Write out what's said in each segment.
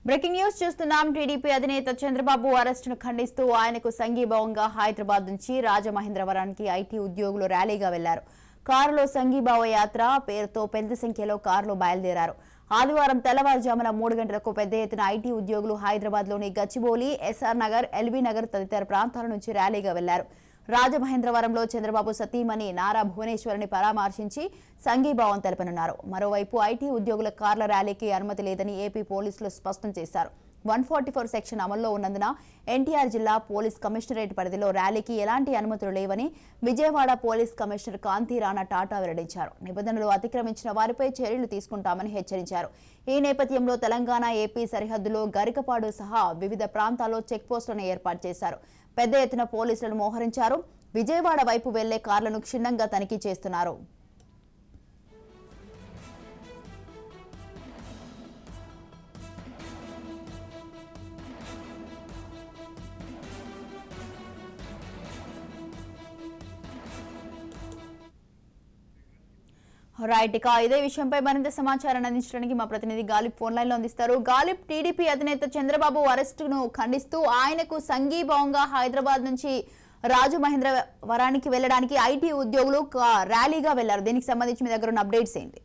Breaking news చూస్తున్నాం. TDP అధినేత చంద్రబాబు అరెస్టును ఖండిస్తూ ఆయనకు సంఘీభావంగా హైదరాబాద్ నుంచి రాజమహేంద్రవరానికి ఐటీ ఉద్యోగులు ర్యాలీగా వెళ్లారు. కారులో సంఘీభావ యాత్ర పేరుతో పెద్ద సంఖ్యలో కారులో బయలుదేరారు. ఆదివారం తెల్లవారుజామున 3 గంటలకు పెద్ద ఎత్తున ఐటీ ఉద్యోగులు హైదరాబాద్లోని గచ్చిబౌలి, ఎస్ఆర్ నగర్, ఎల్బీ నగర్ తదితర ప్రాంతాల నుంచి ర్యాలీగా వెళ్లారు. రాజమహేంద్రవరంలో చంద్రబాబు సతీమణి నారా భువనేశ్వరిని పరామర్శించి సంఘీభావం తెలపనున్నారు. మరోవైపు ఐటీ ఉద్యోగుల కార్ల ర్యాలీకి అనుమతి లేదని ఏపీ పోలీసులు స్పష్టం చేశారు. 144 సెక్షన్ అమల్లో ఉన్నందున ఎన్టీఆర్ జిల్లా పోలీస్ కమిషనరేట్ పరిధిలో ర్యాలీకి ఎలాంటి అనుమతులు లేవని విజయవాడ పోలీస్ కమిషనర్ కాంతి రాణా టాటా వెల్లడించారు. నిబంధనలు అతిక్రమించిన వారిపై చర్యలు తీసుకుంటామని హెచ్చరించారు. ఈ నేపథ్యంలో తెలంగాణ ఏపీ సరిహద్దులో గరికపాడు సహా వివిధ ప్రాంతాల్లో చెక్పోస్టులను ఏర్పాటు చేశారు. పెద్ద ఎత్తున పోలీసులను మోహరించారు. విజయవాడ వైపు వెళ్లే కార్లను క్షుణ్ణంగా తనిఖీ చేస్తున్నారు. రైట్, ఇక ఇదే విషయంపై మరింత సమాచారాన్ని అందించడానికి మా ప్రతినిధి గాలిబ్ ఫోన్ లైన్ లో అందిస్తారు. గాలిబ్, టీడీపీ అధినేత చంద్రబాబు అరెస్టును ఖండిస్తూ ఆయనకు సంఘీభావంగా హైదరాబాద్ నుంచి రాజమహేంద్రవరానికి వెళ్లడానికి ఐటీ ఉద్యోగులు ర్యాలీగా వెళ్లారు. దీనికి సంబంధించి మీ దగ్గర ఉన్న అప్డేట్స్ ఏంటి?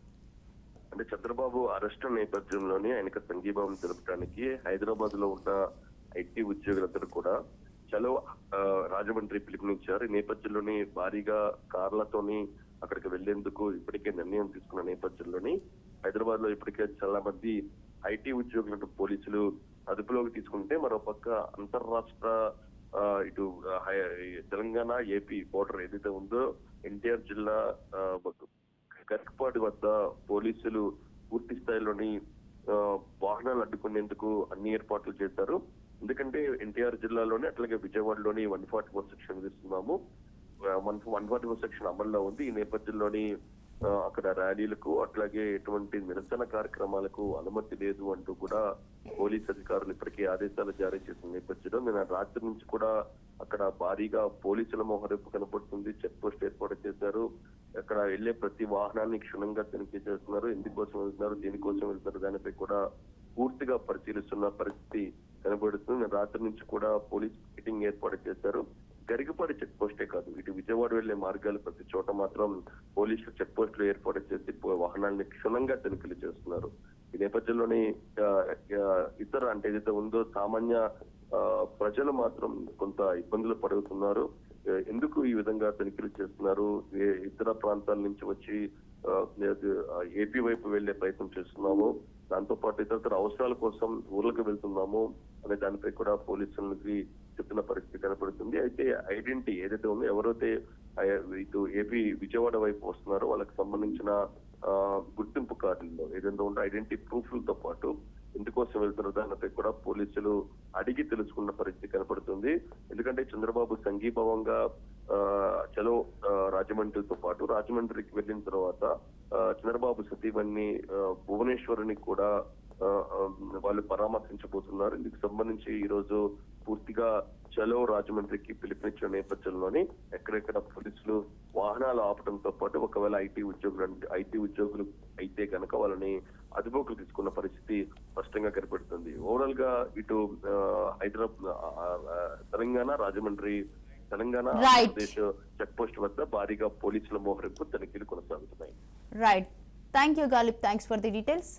అంటే చంద్రబాబు అరెస్టు నేపథ్యంలోనే ఆయనకు సంఘీభావం తెలపడానికి హైదరాబాద్ లో ఉన్న ఐటీ ఉద్యోగులందరూ కూడా చలో రాజమండ్రి పిలుపునిచ్చారు. ఈ నేపథ్యంలోని భారీగా కార్లతోని అక్కడికి వెళ్లేందుకు ఇప్పటికే నిర్ణయం తీసుకున్న నేపథ్యంలోని హైదరాబాద్ లో ఇప్పటికే చాలా మంది ఐటీ ఉద్యోగులను పోలీసులు అదుపులోకి తీసుకుంటే, మరోపక్క అంతర్రాష్ట్ర ఇటు తెలంగాణ ఏపీ బోర్డర్ ఏదైతే ఉందో ఎన్టీఆర్ జిల్లా గరికపాడు వద్ద పోలీసులు పూర్తి స్థాయిలోని వాహనాలు అడ్డుకునేందుకు అన్ని ఏర్పాట్లు చేశారు. ఎందుకంటే ఎన్టీఆర్ జిల్లాలోనే అట్లాగే విజయవాడలోని 144 సెక్షన్ విధిస్తున్నాము. 144 సెక్షన్ అమల్లో ఉంది. ఈ నేపథ్యంలోని అక్కడ ర్యాలీలకు అట్లాగే ఎటువంటి నిరసన కార్యక్రమాలకు అనుమతి లేదు అంటూ కూడా పోలీస్ అధికారులు ఇప్పటికే ఆదేశాలు జారీ చేసిన నేపథ్యంలో నిన్న రాత్రి నుంచి కూడా అక్కడ భారీగా పోలీసుల మోహరింపు కనపడుతుంది. చెక్ పోస్ట్ ఏర్పాటు చేశారు. అక్కడ వెళ్లే ప్రతి వాహనాన్ని క్షుణ్ణంగా తనిఖీ చేస్తున్నారు. ఎందుకోసం వెళ్తున్నారు, దేనికోసం వెళ్తున్నారు, దానిపై కూడా పూర్తిగా పరిశీలిస్తున్న పరిస్థితి కనబడుతుంది. రాత్రి నుంచి కూడా పోలీస్ మీటింగ్ ఏర్పాటు చేశారు. గరికపాడు చెక్ పోస్టే కాదు, ఇటు విజయవాడ వెళ్లే మార్గాలు ప్రతి చోట మాత్రం పోలీసులు చెక్ పోస్టులు ఏర్పాటు చేసి వాహనాలని క్షుణ్ణంగా తనిఖీలు చేస్తున్నారు. ఈ నేపథ్యంలోని ఇతర అంటే ఏదైతే ఉందో సామాన్య ప్రజలు మాత్రం కొంత ఇబ్బందులు పడుతున్నారు. ఎందుకు ఈ విధంగా తనిఖీలు చేస్తున్నారు, ఇతర ప్రాంతాల నుంచి వచ్చి ఏపీ వైపు వెళ్లే ప్రయత్నం చేస్తున్నాము, దాంతో పాటు ఇతర అవసరాల కోసం ఊర్లకు వెళ్తున్నాము అనే దానిపై కూడా పోలీసులకి చెప్తున్న పరిస్థితి కనపడుతుంది. అయితే ఐడెంటిటీ ఏదైతే ఉందో ఎవరైతే ఇటు ఏపీ విజయవాడ వైపు వస్తున్నారో వాళ్ళకి సంబంధించిన గుర్తింపు కార్డుల్లో ఏదైతే ఉందో ఐడెంటిటీ ప్రూఫ్లతో పాటు ఎందుకోసం వెళ్తున్నారు దానిపై కూడా పోలీసులు అడిగి తెలుసుకున్న పరిస్థితి కనపడుతుంది. ఎందుకంటే చంద్రబాబు సంఘీభావంగా చలో రాజమండ్రితో పాటు రాజమండ్రికి వెళ్ళిన తర్వాత చంద్రబాబు సతీమణి భువనేశ్వరిని కూడా వాళ్ళు పరామర్శించబోతున్నారు. ఇందుకు సంబంధించి ఈ రోజు పూర్తిగా చలో రాజమండ్రికి పిలుపునిచ్చిన నేపథ్యంలోని ఎక్కడెక్కడ పోలీసులు వాహనాలు ఆపడంతో పాటు ఒకవేళ ఐటీ ఉద్యోగులు అయితే కనుక వాళ్ళని అదుపులోకి తీసుకున్న పరిస్థితి స్పష్టంగా కనపడుతుంది. ఓవరాల్ గా ఇటు తెలంగాణ రాజమండ్రి ఆంధ్రప్రదేశ్ చెక్ పోస్ట్ వద్ద భారీగా పోలీసుల మోహరింపు తనిఖీలు కొనసాగుతున్నాయి. Right, thank you Ghalib, thanks for the details.